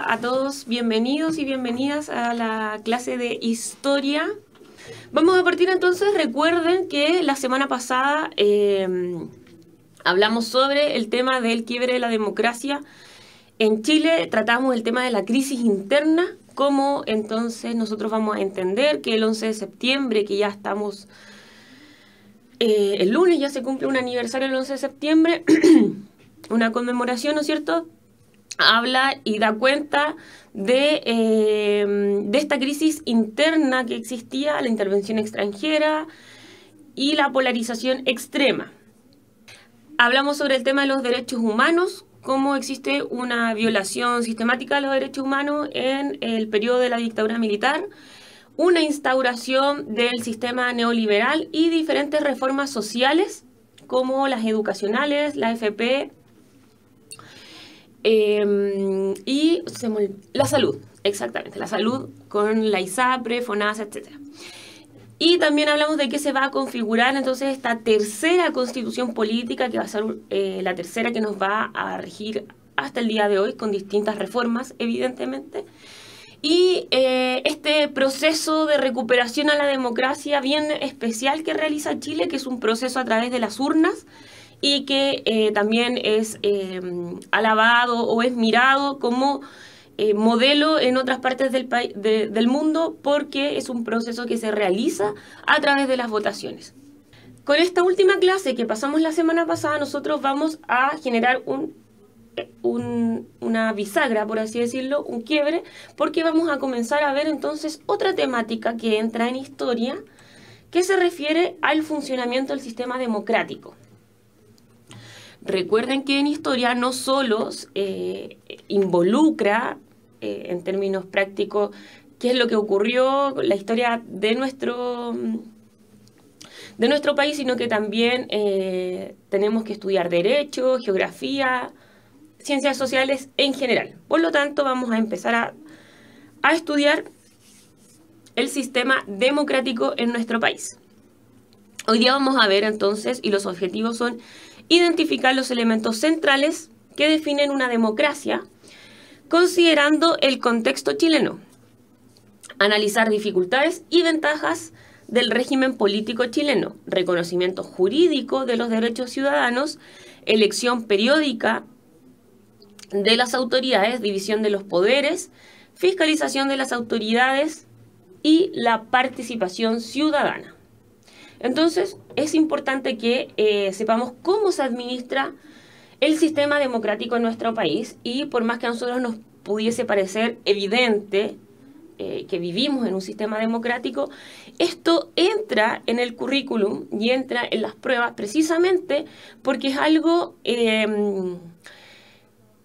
Hola a todos, bienvenidos y bienvenidas a la clase de historia. Vamos a partir entonces, recuerden que la semana pasada hablamos sobre el tema del quiebre de la democracia en Chile, tratamos el tema de la crisis interna, cómo entonces nosotros vamos a entender que el 11 de septiembre, que ya estamos, el lunes ya se cumple un aniversario del 11 de septiembre, una conmemoración, ¿no es cierto?, habla y da cuenta de esta crisis interna que existía, la intervención extranjera y la polarización extrema. Hablamos sobre el tema de los derechos humanos, cómo existe una violación sistemática de los derechos humanos en el periodo de la dictadura militar, una instauración del sistema neoliberal y diferentes reformas sociales, como las educacionales, la AFP, y la salud, exactamente, la salud con la ISAPRE, FONASA, etc. Y también hablamos de que se va a configurar entonces esta tercera constitución política, que va a ser la tercera que nos va a regir hasta el día de hoy, con distintas reformas, evidentemente. Y este proceso de recuperación a la democracia bien especial que realiza Chile, que es un proceso a través de las urnas, y que también es alabado o es mirado como modelo en otras partes del mundo, porque es un proceso que se realiza a través de las votaciones. Con esta última clase que pasamos la semana pasada, nosotros vamos a generar una bisagra, por así decirlo, un quiebre, porque vamos a comenzar a ver entonces otra temática que entra en historia, que se refiere al funcionamiento del sistema democrático. Recuerden que en historia no solo involucra, en términos prácticos, qué es lo que ocurrió, la historia de nuestro país, sino que también tenemos que estudiar derecho, geografía, ciencias sociales en general. Por lo tanto, vamos a empezar a estudiar el sistema democrático en nuestro país. Hoy día vamos a ver entonces, y los objetivos son identificar los elementos centrales que definen una democracia, considerando el contexto chileno, analizar dificultades y ventajas del régimen político chileno, reconocimiento jurídico de los derechos ciudadanos, elección periódica de las autoridades, división de los poderes, fiscalización de las autoridades y la participación ciudadana. Entonces, es importante que sepamos cómo se administra el sistema democrático en nuestro país, y por más que a nosotros nos pudiese parecer evidente que vivimos en un sistema democrático, esto entra en el currículum y entra en las pruebas precisamente porque es algo,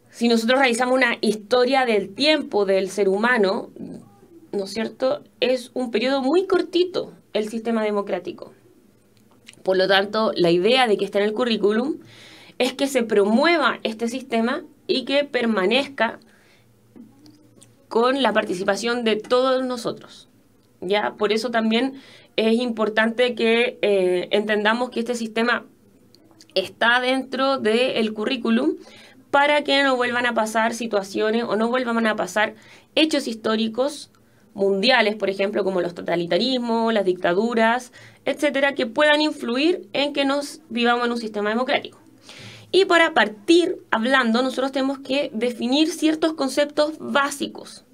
si nosotros realizamos una historia del tiempo del ser humano, ¿no es cierto?, es un periodo muy cortito el sistema democrático. Por lo tanto, la idea de que esté en el currículum es que se promueva este sistema y que permanezca con la participación de todos nosotros. ¿Ya? Por eso también es importante que entendamos que este sistema está dentro del currículum para que no vuelvan a pasar situaciones o no vuelvan a pasar hechos históricos mundiales, por ejemplo, como los totalitarismos, las dictaduras, etcétera, que puedan influir en que nos vivamos en un sistema democrático. Y para partir hablando, nosotros tenemos que definir ciertos conceptos básicos,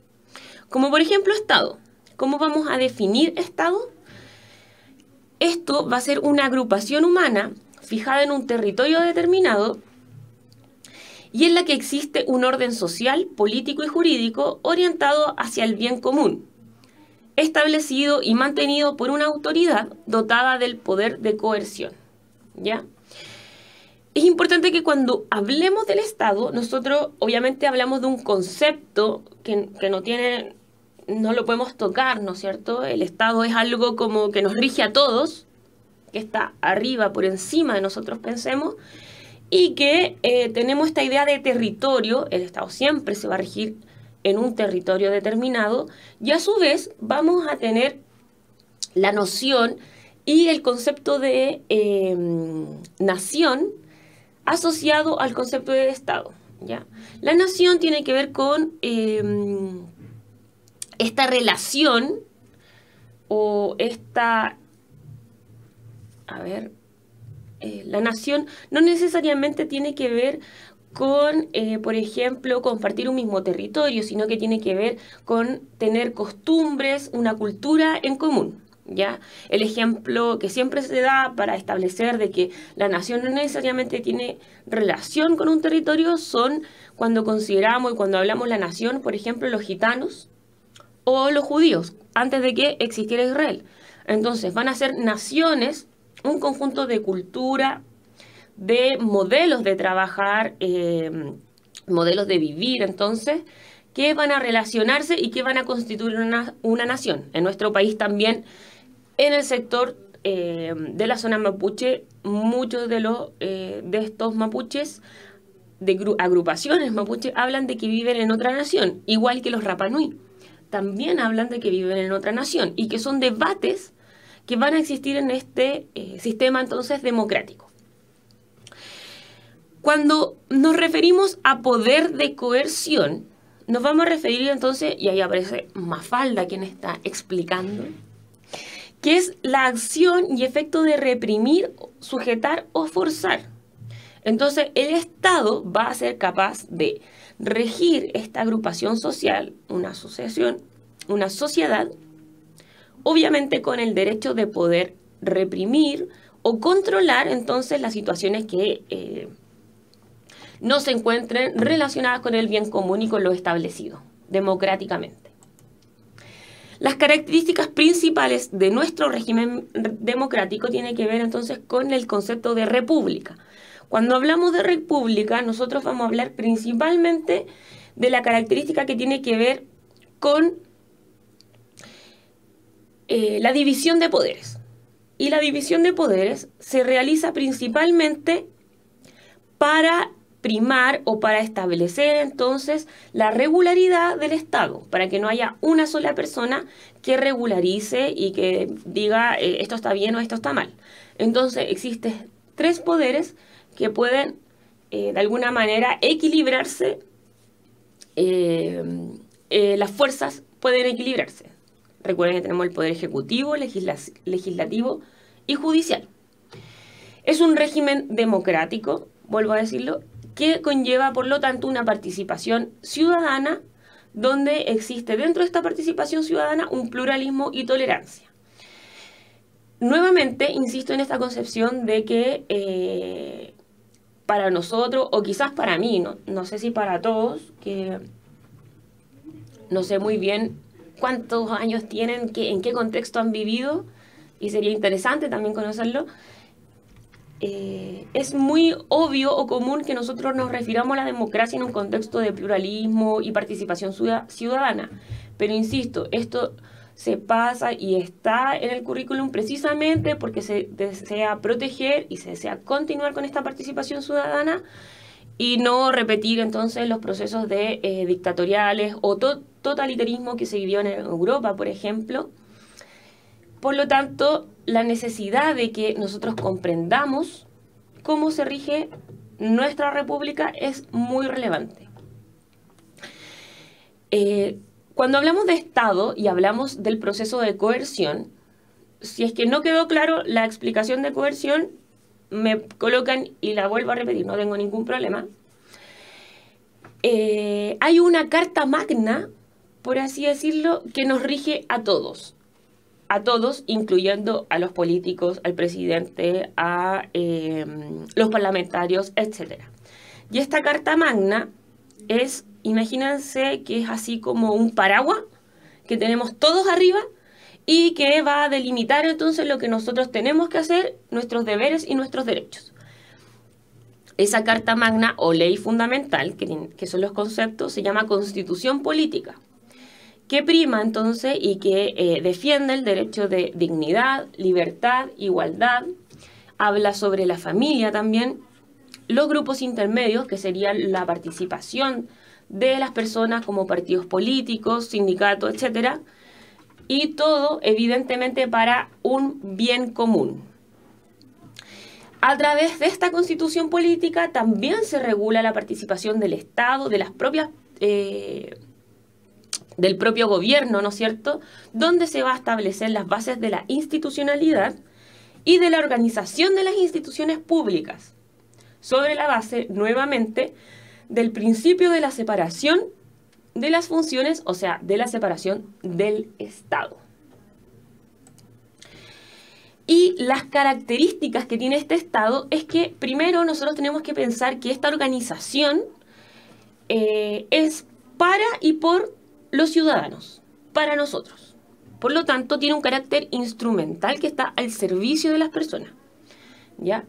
como por ejemplo Estado. ¿Cómo vamos a definir Estado? Esto va a ser una agrupación humana fijada en un territorio determinado y en la que existe un orden social, político y jurídico orientado hacia el bien común, establecido y mantenido por una autoridad dotada del poder de coerción. ¿Ya? Es importante que cuando hablemos del Estado, nosotros obviamente hablamos de un concepto que no lo podemos tocar, ¿no es cierto? El Estado es algo como que nos rige a todos, que está arriba, por encima de nosotros, pensemos, y que tenemos esta idea de territorio. El Estado siempre se va a regir en un territorio determinado, y a su vez vamos a tener la noción y el concepto de nación asociado al concepto de Estado. ¿ya? La nación tiene que ver con esta relación o esta... A ver, la nación no necesariamente tiene que ver con, por ejemplo, compartir un mismo territorio, sino que tiene que ver con tener costumbres, una cultura en común, ¿ya? El ejemplo que siempre se da para establecer de que la nación no necesariamente tiene relación con un territorio son cuando consideramos y cuando hablamos la nación, por ejemplo, los gitanos o los judíos, antes de que existiera Israel. Entonces van a ser naciones, un conjunto de cultura, de modelos de trabajar, modelos de vivir, entonces, que van a relacionarse y que van a constituir una nación. En nuestro país también, en el sector de la zona mapuche, muchos de estos mapuches, de agrupaciones mapuche, hablan de que viven en otra nación, igual que los Rapa Nui. También hablan de que viven en otra nación y que son debates que van a existir en este sistema entonces democrático. Cuando nos referimos a poder de coerción, nos vamos a referir entonces, y ahí aparece Mafalda quien está explicando, que es la acción y efecto de reprimir, sujetar o forzar. Entonces el Estado va a ser capaz de regir esta agrupación social, una asociación, una sociedad, obviamente con el derecho de poder reprimir o controlar entonces las situaciones que no se encuentren relacionadas con el bien común y con lo establecido democráticamente. Las características principales de nuestro régimen democrático tienen que ver entonces con el concepto de república. Cuando hablamos de república, nosotros vamos a hablar principalmente de la característica que tiene que ver con la división de poderes. Y la división de poderes se realiza principalmente para primar o para establecer entonces la regularidad del Estado, para que no haya una sola persona que regularice y que diga esto está bien o esto está mal. Entonces existen tres poderes que pueden de alguna manera equilibrarse, las fuerzas pueden equilibrarse. Recuerden que tenemos el poder ejecutivo, legislativo y judicial. Es un régimen democrático, vuelvo a decirlo, que conlleva, por lo tanto, una participación ciudadana, donde existe dentro de esta participación ciudadana un pluralismo y tolerancia. Nuevamente, insisto en esta concepción de que para nosotros, o quizás para mí, no sé si para todos, que no sé muy bien cuántos años tienen, en qué contexto han vivido, y sería interesante también conocerlo. Es muy obvio o común que nosotros nos refiramos a la democracia en un contexto de pluralismo y participación ciudadana. Pero insisto, esto se pasa y está en el currículum precisamente porque se desea proteger y se desea continuar con esta participación ciudadana y no repetir entonces los procesos de dictatoriales o totalitarismo que se vivió en Europa, por ejemplo. Por lo tanto, la necesidad de que nosotros comprendamos cómo se rige nuestra república es muy relevante. Cuando hablamos de Estado y hablamos del proceso de coerción, si es que no quedó claro la explicación de coerción, me colocan y la vuelvo a repetir, no tengo ningún problema. Hay una carta magna, por así decirlo, que nos rige a todos, incluyendo a los políticos, al presidente, a los parlamentarios, etc. Y esta carta magna es, imagínense que es así como un paraguas que tenemos todos arriba y que va a delimitar entonces lo que nosotros tenemos que hacer, nuestros deberes y nuestros derechos. Esa carta magna o ley fundamental, que son los conceptos, se llama Constitución Política, que prima entonces y que defiende el derecho de dignidad, libertad, igualdad, habla sobre la familia también, los grupos intermedios, que serían la participación de las personas como partidos políticos, sindicatos, etc. Y todo, evidentemente, para un bien común. A través de esta constitución política también se regula la participación del Estado, de las propias, del propio gobierno, ¿no es cierto?, donde se va a establecer las bases de la institucionalidad y de la organización de las instituciones públicas, sobre la base, nuevamente, del principio de la separación de las funciones, o sea, de la separación del Estado. Y las características que tiene este Estado es que, primero, nosotros tenemos que pensar que esta organización es para y por los ciudadanos, para nosotros. Por lo tanto, tiene un carácter instrumental que está al servicio de las personas, ¿ya?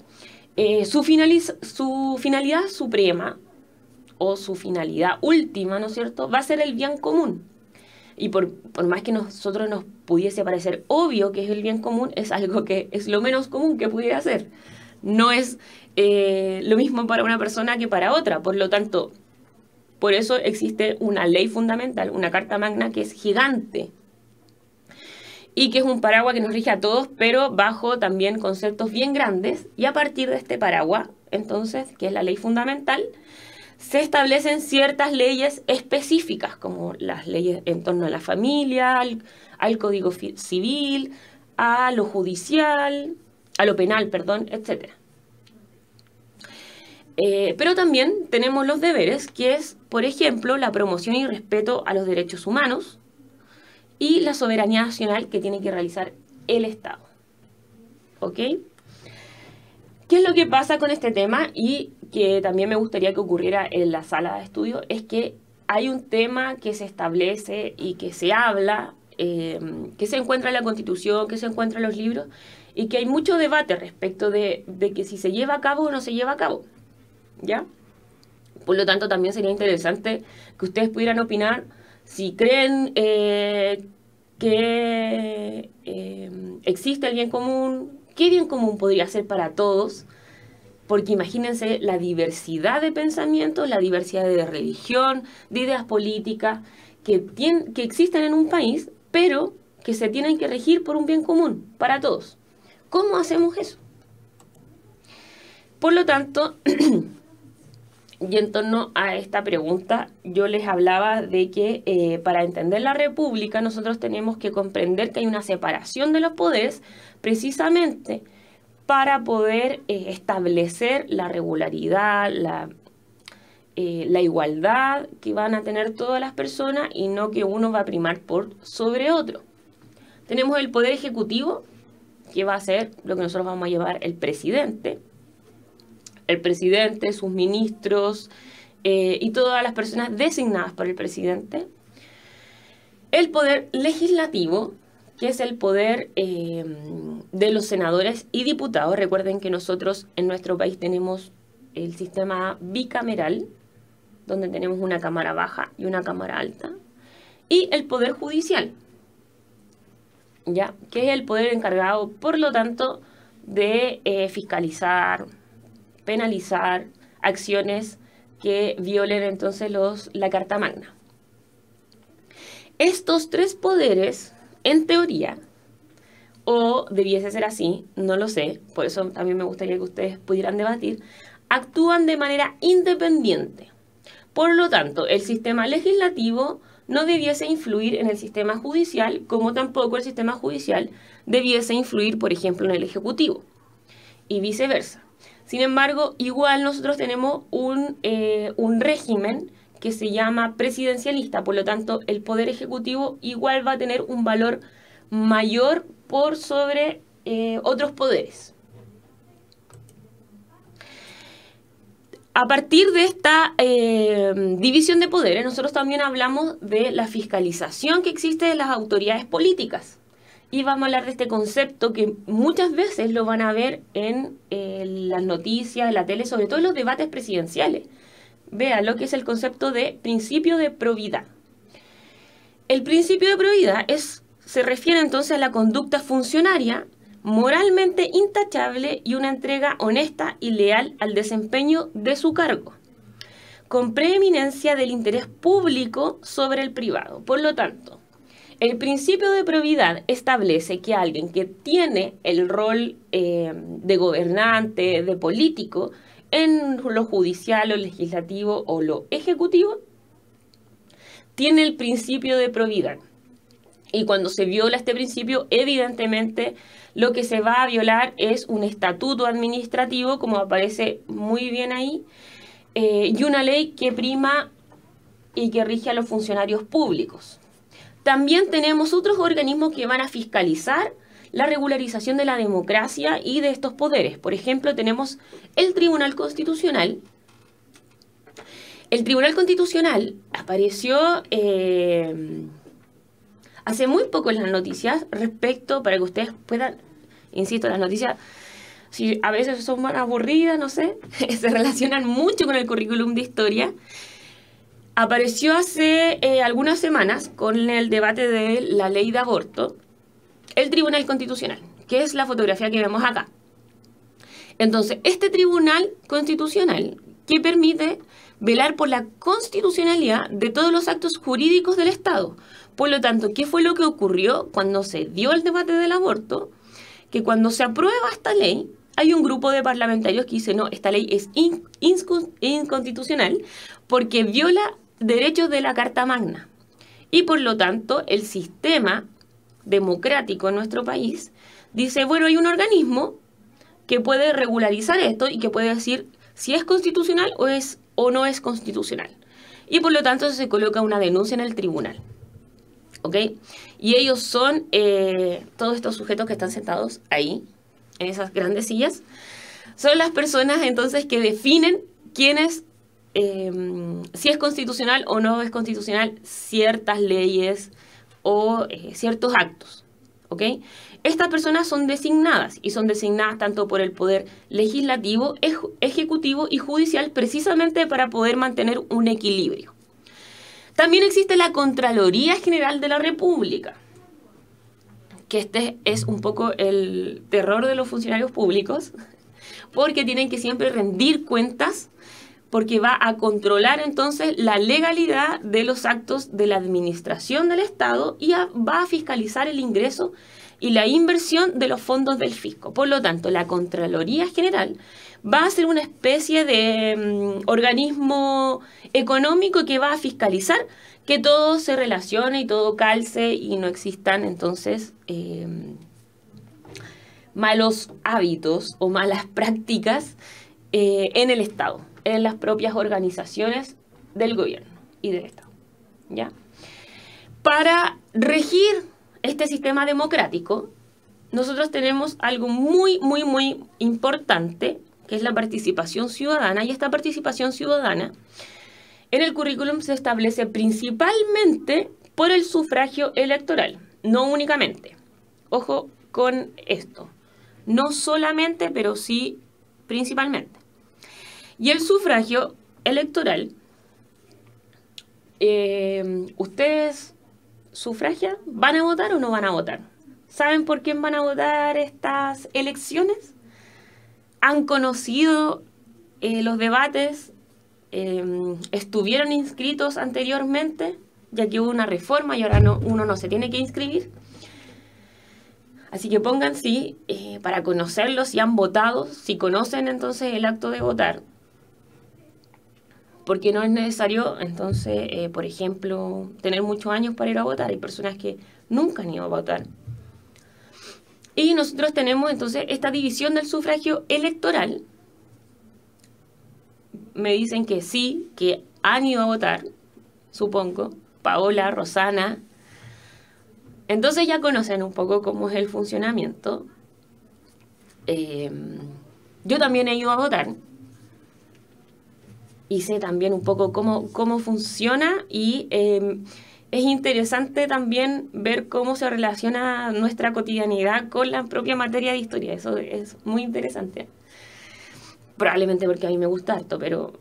Su finalidad suprema, o su finalidad última, ¿no es cierto?, va a ser el bien común. Y por más que nosotros nos pudiese parecer obvio que es el bien común, es algo que es lo menos común que pudiera ser. No es lo mismo para una persona que para otra. Por lo tanto, por eso existe una ley fundamental, una Carta Magna que es gigante y que es un paraguas que nos rige a todos, pero bajo también conceptos bien grandes. Y a partir de este paraguas, entonces, que es la ley fundamental, se establecen ciertas leyes específicas, como las leyes en torno a la familia, al Código Civil, a lo judicial, a lo penal, perdón, etc. Pero también tenemos los deberes, que es, por ejemplo, la promoción y respeto a los derechos humanos y la soberanía nacional que tiene que realizar el Estado. ¿Ok? ¿Qué es lo que pasa con este tema? Y que también me gustaría que ocurriera en la sala de estudio, es que hay un tema que se establece y que se habla, que se encuentra en la Constitución, que se encuentra en los libros, y que hay mucho debate respecto de que si se lleva a cabo o no se lleva a cabo, ¿ya? Por lo tanto, también sería interesante que ustedes pudieran opinar si creen que existe el bien común, qué bien común podría ser para todos. Porque imagínense la diversidad de pensamientos, la diversidad de religión, de ideas políticas que existen en un país, pero que se tienen que regir por un bien común para todos. ¿Cómo hacemos eso? Por lo tanto, y en torno a esta pregunta, yo les hablaba de que para entender la República nosotros tenemos que comprender que hay una separación de los poderes precisamente para poder establecer la regularidad, la igualdad que van a tener todas las personas y no que uno va a primar por sobre otro. Tenemos el poder ejecutivo, que va a ser lo que nosotros vamos a llamar el presidente, sus ministros y todas las personas designadas por el presidente. El poder legislativo, que es el poder de los senadores y diputados. Recuerden que nosotros en nuestro país tenemos el sistema bicameral, donde tenemos una cámara baja y una cámara alta. Y el poder judicial, ¿ya?, que es el poder encargado, por lo tanto, de fiscalizar, penalizar acciones que violen entonces la Carta Magna. Estos tres poderes, en teoría, o debiese ser así, no lo sé, por eso también me gustaría que ustedes pudieran debatir, actúan de manera independiente. Por lo tanto, el sistema legislativo no debiese influir en el sistema judicial, como tampoco el sistema judicial debiese influir, por ejemplo, en el ejecutivo, y viceversa. Sin embargo, igual nosotros tenemos un régimen que se llama presidencialista, por lo tanto, el poder ejecutivo igual va a tener un valor mayor por sobre otros poderes. A partir de esta división de poderes, nosotros también hablamos de la fiscalización que existe de las autoridades políticas. Y vamos a hablar de este concepto que muchas veces lo van a ver en las noticias, en la tele, sobre todo en los debates presidenciales. Vean lo que es el concepto de principio de probidad. El principio de probidad se refiere entonces a la conducta funcionaria moralmente intachable y una entrega honesta y leal al desempeño de su cargo, con preeminencia del interés público sobre el privado. Por lo tanto, El principio de probidad establece que alguien que tiene el rol de gobernante, de político, en lo judicial, lo legislativo o lo ejecutivo, tiene el principio de probidad. Y cuando se viola este principio, evidentemente lo que se va a violar es un estatuto administrativo, como aparece muy bien ahí, y una ley que prima y que rige a los funcionarios públicos. También tenemos otros organismos que van a fiscalizar la regularización de la democracia y de estos poderes. Por ejemplo, tenemos el Tribunal Constitucional. El Tribunal Constitucional apareció hace muy poco en las noticias respecto, para que ustedes puedan, insisto, las noticias, si a veces son más aburridas, no sé, se relacionan mucho con el currículum de historia. Apareció hace algunas semanas con el debate de la ley de aborto, el Tribunal Constitucional, que es la fotografía que vemos acá. Entonces, este Tribunal Constitucional que permite velar por la constitucionalidad de todos los actos jurídicos del Estado. Por lo tanto, ¿qué fue lo que ocurrió cuando se dio el debate del aborto? Que cuando se aprueba esta ley, hay un grupo de parlamentarios que dice, no, esta ley es inconstitucional porque viola derechos de la Carta Magna. Y por lo tanto, el sistema democrático en nuestro país dice, bueno, hay un organismo que puede regularizar esto y que puede decir si es constitucional o no es constitucional. Y por lo tanto se coloca una denuncia en el tribunal. ¿Ok? Y ellos son todos estos sujetos que están sentados ahí, en esas grandes sillas. Son las personas entonces que definen quiénes, si es constitucional o no es constitucional ciertas leyes o ciertos actos. ¿Ok? Estas personas son designadas y son designadas tanto por el poder legislativo, ejecutivo y judicial precisamente para poder mantener un equilibrio. También existe la Contraloría General de la República, que este es un poco el terror de los funcionarios públicos, porque tienen que siempre rendir cuentas, porque va a controlar entonces la legalidad de los actos de la administración del Estado y va a fiscalizar el ingreso y la inversión de los fondos del fisco. Por lo tanto, la Contraloría General va a ser una especie de organismo económico que va a fiscalizar que todo se relacione y todo calce y no existan entonces malos hábitos o malas prácticas en el Estado, en las propias organizaciones del gobierno y del Estado. ¿Ya? Para regir este sistema democrático, nosotros tenemos algo muy, muy, muy importante, que es la participación ciudadana, y esta participación ciudadana en el currículum se establece principalmente por el sufragio electoral, no únicamente. Ojo con esto, no solamente, pero sí principalmente. Y el sufragio electoral, ¿ustedes sufragian? ¿Van a votar o no van a votar? ¿Saben por quién van a votar estas elecciones? ¿Han conocido los debates? ¿Estuvieron inscritos anteriormente? Ya que hubo una reforma y ahora uno no se tiene que inscribir. Así que pongan sí para conocerlos si han votado, si conocen entonces el acto de votar. Porque no es necesario, entonces, por ejemplo, tener muchos años para ir a votar. Hay personas que nunca han ido a votar. Y nosotros tenemos entonces esta división del sufragio electoral. Me dicen que sí, que han ido a votar, supongo. Paola, Rosana. Entonces ya conocen un poco cómo es el funcionamiento. Yo también he ido a votar. Y sé también un poco cómo funciona y es interesante también ver cómo se relaciona nuestra cotidianidad con la propia materia de historia. Eso es muy interesante. Probablemente porque a mí me gusta harto, pero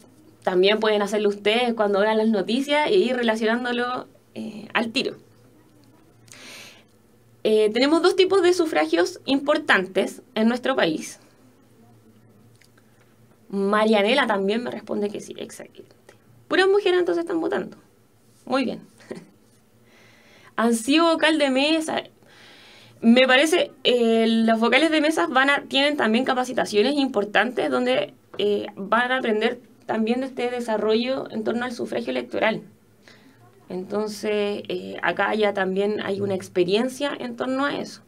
también pueden hacerlo ustedes cuando vean las noticias e ir relacionándolo al tiro. Tenemos dos tipos de sufragios importantes en nuestro país. Marianela también me responde que sí, exactamente. Puras mujeres entonces están votando. Muy bien. han sido vocal de mesa. Me parece, los vocales de mesas tienen también capacitaciones importantes donde van a aprender también de este desarrollo en torno al sufragio electoral. Entonces, acá ya también hay una experiencia en torno a eso.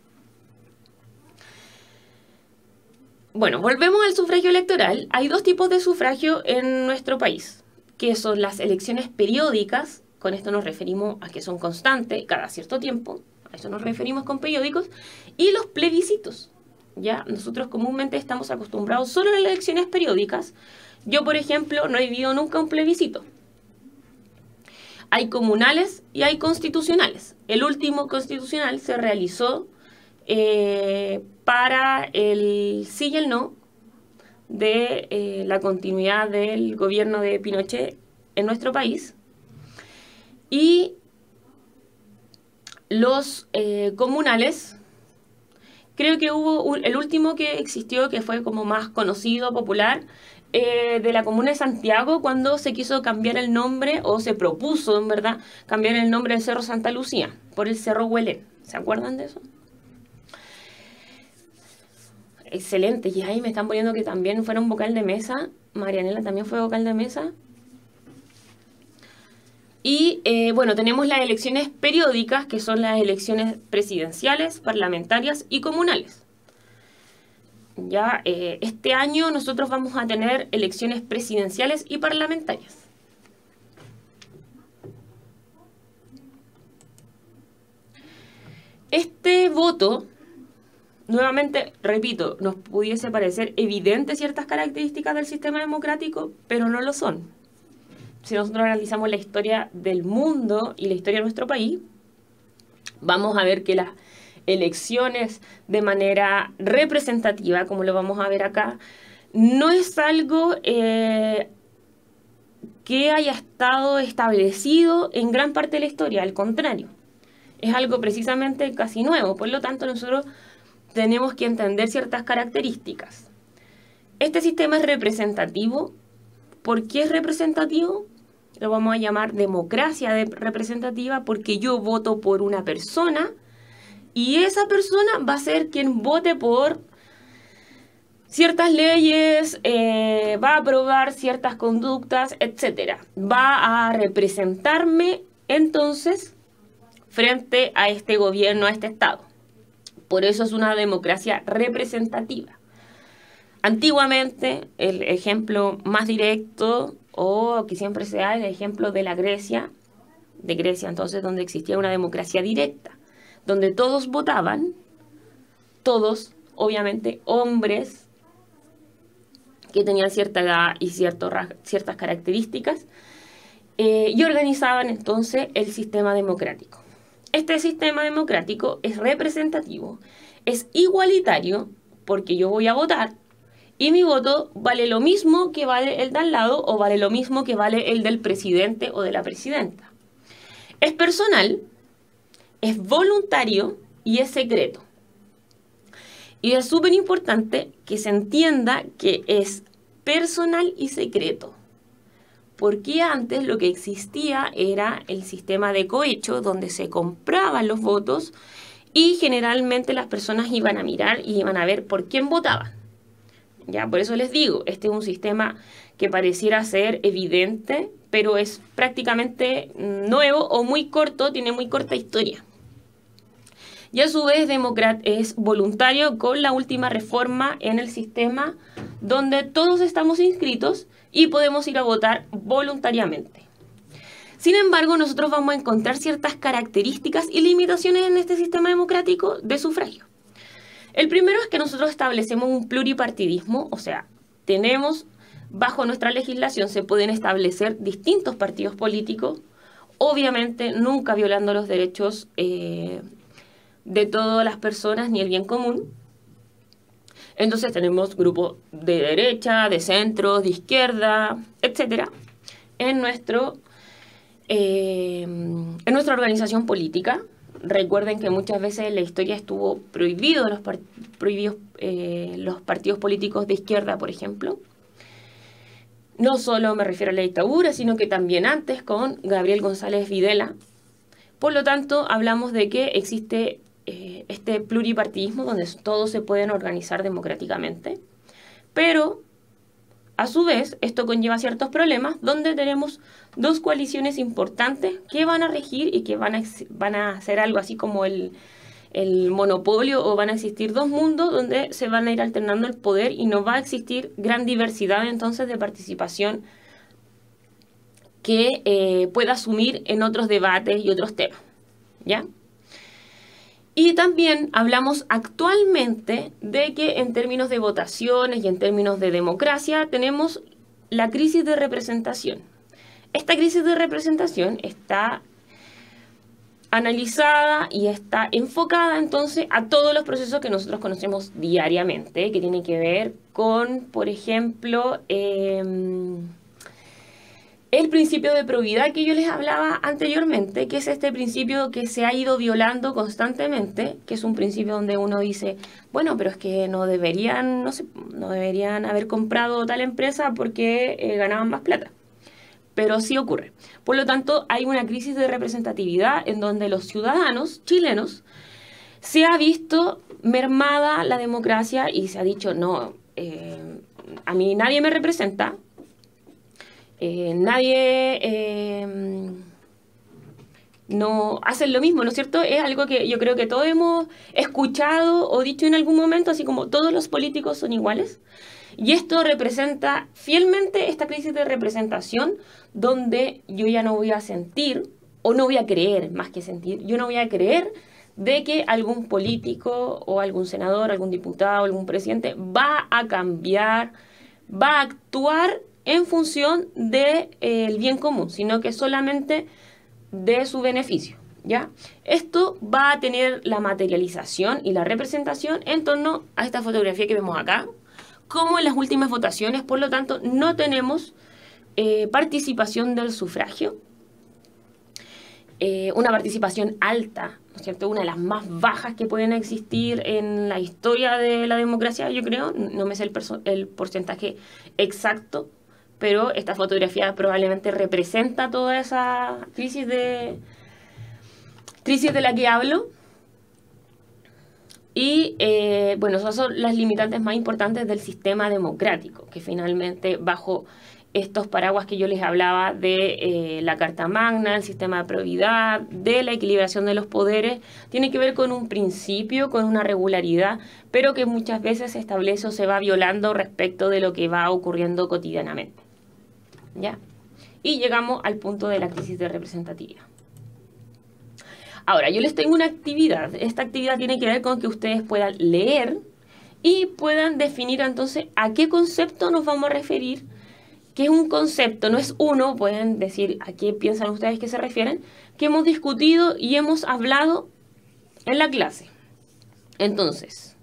Bueno, volvemos al sufragio electoral. Hay dos tipos de sufragio en nuestro país, que son las elecciones periódicas, con esto nos referimos a que son constantes cada cierto tiempo, a eso nos referimos con periódicos, y los plebiscitos. Ya, nosotros comúnmente estamos acostumbrados solo a las elecciones periódicas. Yo, por ejemplo, no he vivido nunca un plebiscito. Hay comunales y hay constitucionales. El último constitucional se realizó para el sí y el no de la continuidad del gobierno de Pinochet en nuestro país. Y los comunales, creo que hubo el último que existió, que fue como más conocido, popular, de la comuna de Santiago, cuando se quiso cambiar el nombre, o se propuso, en verdad, cambiar el nombre del Cerro Santa Lucía por el Cerro Huelén. ¿Se acuerdan de eso? Excelente, y ahí me están poniendo que también fueron vocal de mesa. Marianela también fue vocal de mesa. Y bueno, tenemos las elecciones periódicas, que son las elecciones presidenciales, parlamentarias y comunales. Ya este año nosotros vamos a tener elecciones presidenciales y parlamentarias. Este voto, nuevamente, repito, nos pudiese parecer evidente ciertas características del sistema democrático, pero no lo son. Si nosotros analizamos la historia del mundo y la historia de nuestro país, vamos a ver que las elecciones de manera representativa, como lo vamos a ver acá, no es algo que haya estado establecido en gran parte de la historia, al contrario, es algo precisamente casi nuevo. Por lo tanto, nosotros tenemos que entender ciertas características. Este sistema es representativo. ¿Por qué es representativo? Lo vamos a llamar democracia representativa, porque yo voto por una persona y esa persona va a ser quien vote por ciertas leyes, va a aprobar ciertas conductas, etc. Va a representarme entonces frente a este gobierno, a este Estado. Por eso es una democracia representativa. Antiguamente, el ejemplo más directo, o que siempre se da, el ejemplo de Grecia entonces, donde existía una democracia directa, donde todos votaban, todos, obviamente, hombres que tenían cierta edad y ciertas características, y organizaban entonces el sistema democrático. Este sistema democrático es representativo, es igualitario, porque yo voy a votar, y mi voto vale lo mismo que vale el de al lado, o vale lo mismo que vale el del presidente o de la presidenta. Es personal, es voluntario y es secreto. Y es súper importante que se entienda que es personal y secreto. Porque antes lo que existía era el sistema de cohecho, donde se compraban los votos y generalmente las personas iban a mirar y iban a ver por quién votaban. Ya, por eso les digo, este es un sistema que pareciera ser evidente, pero es prácticamente nuevo o muy corto, tiene muy corta historia. Y a su vez es voluntario con la última reforma en el sistema, donde todos estamos inscritos y podemos ir a votar voluntariamente. Sin embargo, nosotros vamos a encontrar ciertas características y limitaciones en este sistema democrático de sufragio. El primero es que nosotros establecemos un pluripartidismo, o sea, bajo nuestra legislación se pueden establecer distintos partidos políticos, obviamente nunca violando los derechos de todas las personas ni el bien común. Entonces tenemos grupos de derecha, de centro, de izquierda, etc. en nuestra organización política. Recuerden que muchas veces en la historia estuvo prohibido los partidos políticos de izquierda, por ejemplo. No solo me refiero a la dictadura, sino que también antes con Gabriel González Videla, Por lo tanto, hablamos de que existe este pluripartidismo donde todos se pueden organizar democráticamente, pero a su vez esto conlleva ciertos problemas donde tenemos dos coaliciones importantes que van a regir y que van a hacer algo así como el monopolio, o van a existir dos mundos donde se van a ir alternando el poder y no va a existir gran diversidad entonces de participación que pueda asumir en otros debates y otros temas, ¿ya? Y también hablamos actualmente de que en términos de votaciones y en términos de democracia tenemos la crisis de representación. Esta crisis de representación está analizada y está enfocada entonces a todos los procesos que nosotros conocemos diariamente, que tienen que ver con, por ejemplo, el principio de probidad que yo les hablaba anteriormente, que es este principio que se ha ido violando constantemente, que es un principio donde uno dice, bueno, pero es que no deberían, no sé, no deberían haber comprado tal empresa porque ganaban más plata. Pero sí ocurre. Por lo tanto, hay una crisis de representatividad en donde los ciudadanos chilenos se ha visto mermada la democracia y se ha dicho, no, a mí nadie me representa, nadie no hacen lo mismo, ¿no es cierto? Es algo que yo creo que todos hemos escuchado o dicho en algún momento, así como todos los políticos son iguales. Y esto representa fielmente esta crisis de representación donde yo ya no voy a sentir, o no voy a creer, más que sentir, yo no voy a creer de que algún político o algún senador, algún diputado, algún presidente va a cambiar, va a actuar en función del bien común, sino que solamente de su beneficio, ¿ya? Esto va a tener la materialización y la representación en torno a esta fotografía que vemos acá, como en las últimas votaciones. Por lo tanto, no tenemos participación del sufragio, una participación alta, ¿no es cierto? Una de las más bajas que pueden existir en la historia de la democracia, yo creo. No me sé el porcentaje exacto, pero esta fotografía probablemente representa toda esa crisis de la que hablo. Y bueno, esas son las limitantes más importantes del sistema democrático, que finalmente bajo estos paraguas que yo les hablaba de la Carta Magna, el sistema de probidad, de la equilibración de los poderes, tiene que ver con un principio, con una regularidad, pero que muchas veces se establece o se va violando respecto de lo que va ocurriendo cotidianamente, ¿ya? Y llegamos al punto de la crisis de representatividad. Ahora, yo les tengo una actividad. Esta actividad tiene que ver con que ustedes puedan leer y puedan definir entonces a qué concepto nos vamos a referir. ¿Qué es un concepto? No es uno, pueden decir a qué piensan ustedes que se refieren, que hemos discutido y hemos hablado en la clase. Entonces,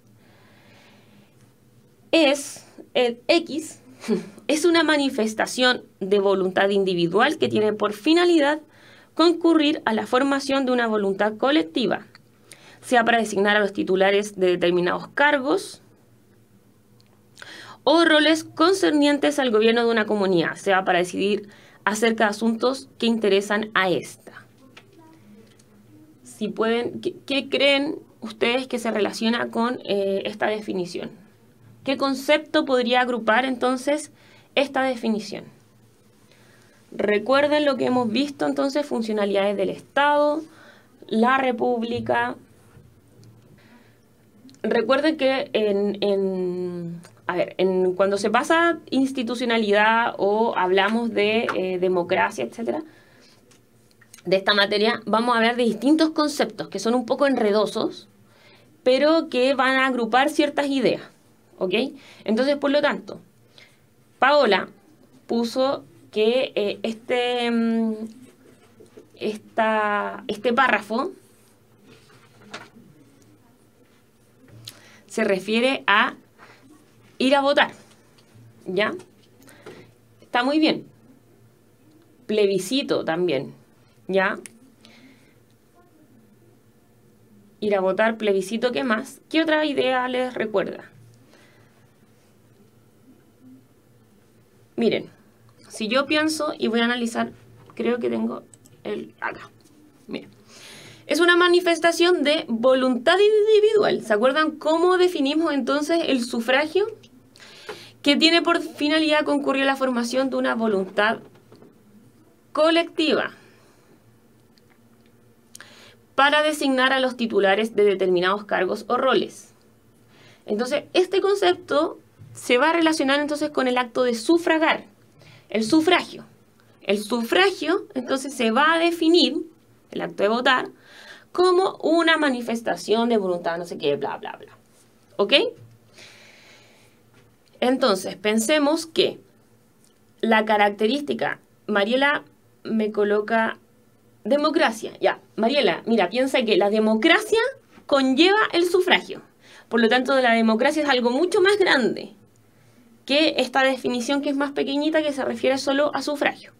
el X es una manifestación de voluntad individual que tiene por finalidad concurrir a la formación de una voluntad colectiva, sea para designar a los titulares de determinados cargos o roles concernientes al gobierno de una comunidad, sea para decidir acerca de asuntos que interesan a esta. Si pueden, ¿qué creen ustedes que se relaciona con esta definición? ¿Qué concepto podría agrupar entonces esta definición? Recuerden lo que hemos visto entonces, funcionalidades del Estado, la República. Recuerden que cuando se pasa institucionalidad o hablamos de democracia, etcétera, de esta materia, vamos a hablar de distintos conceptos que son un poco enredosos, pero que van a agrupar ciertas ideas, ¿ok? Entonces, por lo tanto, Paola puso que este párrafo se refiere a ir a votar, ¿ya? Está muy bien. Plebiscito también, ¿ya? Ir a votar, plebiscito, ¿qué más? ¿Qué otra idea les recuerda? Miren, si yo pienso y voy a analizar, creo que tengo acá. Miren, Es una manifestación de voluntad individual. ¿Se acuerdan cómo definimos entonces el sufragio? Que tiene por finalidad concurrir a la formación de una voluntad colectiva para designar a los titulares de determinados cargos o roles. Entonces, este concepto se va a relacionar entonces con el acto de sufragar, el sufragio. El sufragio, entonces, se va a definir, el acto de votar, como una manifestación de voluntad, no sé qué, bla, bla, bla. ¿Ok? Entonces, pensemos que la característica, Mariela me coloca democracia. Ya, Mariela, mira, piensa que la democracia conlleva el sufragio. Por lo tanto, la democracia es algo mucho más grande que esta definición que es más pequeñita, que se refiere solo a sufragio.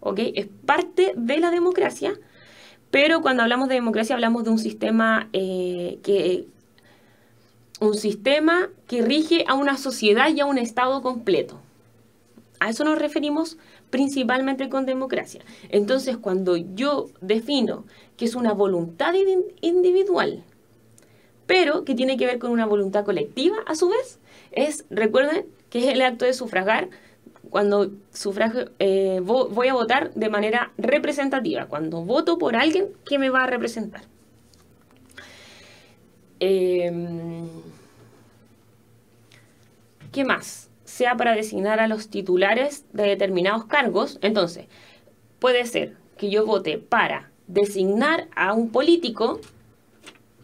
¿Ok? Es parte de la democracia, pero cuando hablamos de democracia hablamos de un sistema que rige a una sociedad y a un Estado completo. A eso nos referimos principalmente con democracia. Entonces, cuando yo defino que es una voluntad individual, pero que tiene que ver con una voluntad colectiva, a su vez, recuerden que es el acto de sufragar. Cuando sufragio, voy a votar de manera representativa, cuando voto por alguien que me va a representar. ¿Qué más? Sea para designar a los titulares de determinados cargos. Entonces, puede ser que yo vote para designar a un político,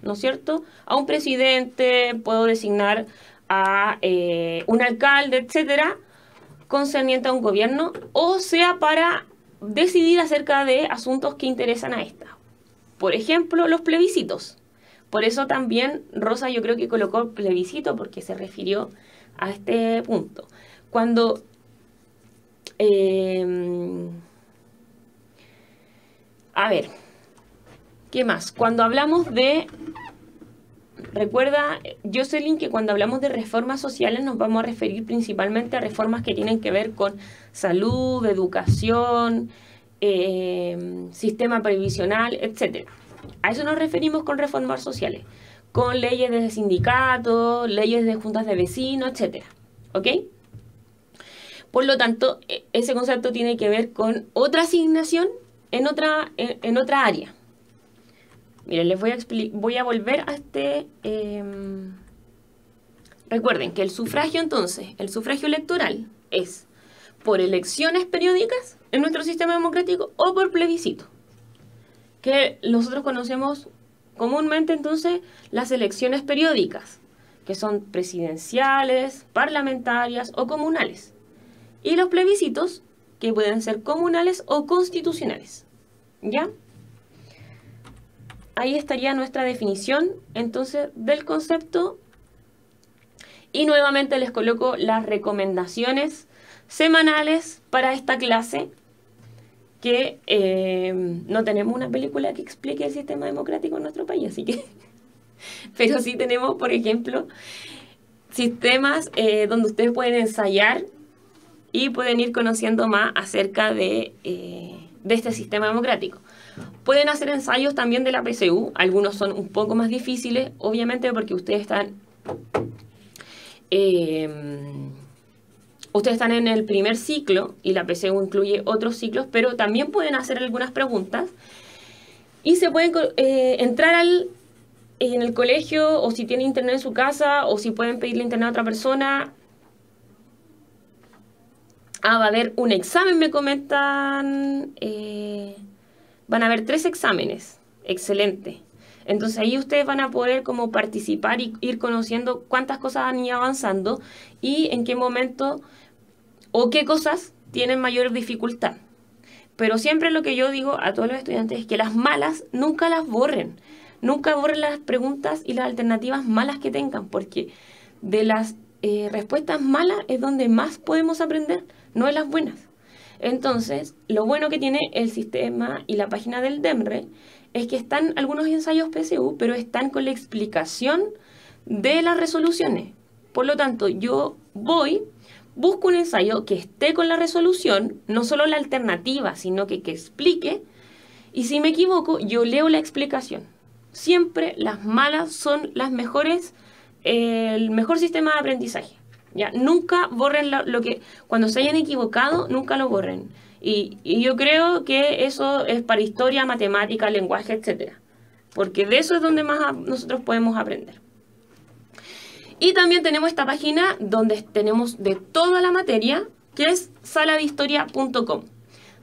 ¿no es cierto? A un presidente, puedo designar a un alcalde, etcétera, concerniente a un gobierno, o sea para decidir acerca de asuntos que interesan a esta. Por ejemplo, los plebiscitos. Por eso también Rosa yo creo que colocó plebiscito, porque se refirió a este punto. Cuando a ver, ¿qué más? Cuando hablamos de... Recuerda, Jocelyn, que cuando hablamos de reformas sociales nos vamos a referir principalmente a reformas que tienen que ver con salud, educación, sistema previsional, etc. A eso nos referimos con reformas sociales, con leyes de sindicatos, leyes de juntas de vecinos, etc. ¿Ok? Por lo tanto, ese concepto tiene que ver con otra asignación en otra área. Miren, les voy a volver a este... Recuerden que el sufragio, entonces, el sufragio electoral es por elecciones periódicas en nuestro sistema democrático o por plebiscito, que nosotros conocemos comúnmente, entonces, las elecciones periódicas, que son presidenciales, parlamentarias o comunales, y los plebiscitos, que pueden ser comunales o constitucionales. ¿Ya? Ahí estaría nuestra definición, entonces, del concepto. Y nuevamente les coloco las recomendaciones semanales para esta clase, que no tenemos una película que explique el sistema democrático en nuestro país, así que... Pero sí tenemos, por ejemplo, sistemas donde ustedes pueden ensayar y pueden ir conociendo más acerca de este sistema democrático. Pueden hacer ensayos también de la PSU, algunos son un poco más difíciles, obviamente porque ustedes están en el primer ciclo y la PSU incluye otros ciclos, pero también pueden hacer algunas preguntas y se pueden entrar en el colegio, o si tienen internet en su casa, o si pueden pedirle internet a otra persona. Va a haber un examen, me comentan. Van a haber 3 exámenes. Excelente. Entonces ahí ustedes van a poder como participar y ir conociendo cuántas cosas han ido avanzando y en qué momento o qué cosas tienen mayor dificultad. Pero siempre lo que yo digo a todos los estudiantes es que las malas nunca las borren. Nunca borren las preguntas y las alternativas malas que tengan, porque de las respuestas malas es donde más podemos aprender, no de las buenas. Entonces, lo bueno que tiene el sistema y la página del DEMRE es que están algunos ensayos PSU, pero están con la explicación de las resoluciones. Por lo tanto, yo busco un ensayo que esté con la resolución, no solo la alternativa, sino que explique, Y si me equivoco, yo leo la explicación. Siempre las malas son las mejores, el mejor sistema de aprendizaje. ¿Ya? Nunca borren lo que... Cuando se hayan equivocado, nunca lo borren. Y yo creo que eso es para historia, matemática, lenguaje, etc. Porque de eso es donde más nosotros podemos aprender. Y también tenemos esta página donde tenemos de toda la materia, que es saladehistoria.com.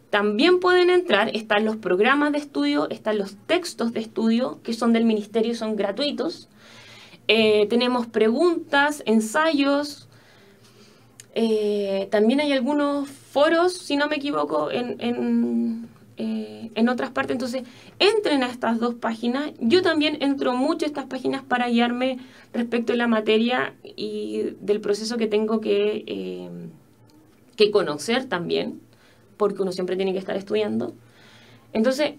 También pueden entrar, están los programas de estudio, están los textos de estudio, que son del ministerio y son gratuitos. Tenemos preguntas, ensayos. También hay algunos foros, si no me equivoco, en otras partes. Entonces, entren a estas dos páginas. Yo también entro mucho a estas páginas para guiarme respecto de la materia y del proceso que tengo que conocer también, porque uno siempre tiene que estar estudiando. Entonces,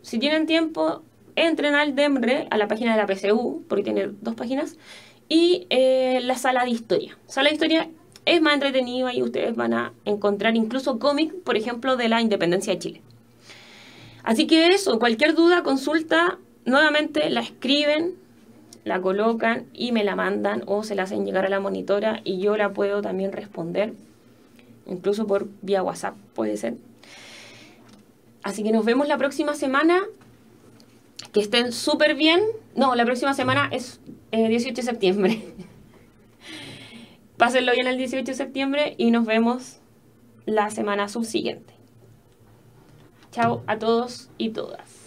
si tienen tiempo, entren al DEMRE, a la página de la PSU, porque tiene dos páginas, y la sala de historia. Sala de historia es más entretenida y ustedes van a encontrar incluso cómic, por ejemplo, de la independencia de Chile. Así que eso, cualquier duda, consulta, nuevamente la escriben, la colocan y me la mandan o se la hacen llegar a la monitora y yo la puedo también responder, incluso por vía WhatsApp puede ser. Así que nos vemos la próxima semana. Que estén súper bien. No, la próxima semana es 18 de septiembre. Pásenlo bien el 18 de septiembre y nos vemos la semana subsiguiente. Chao a todos y todas.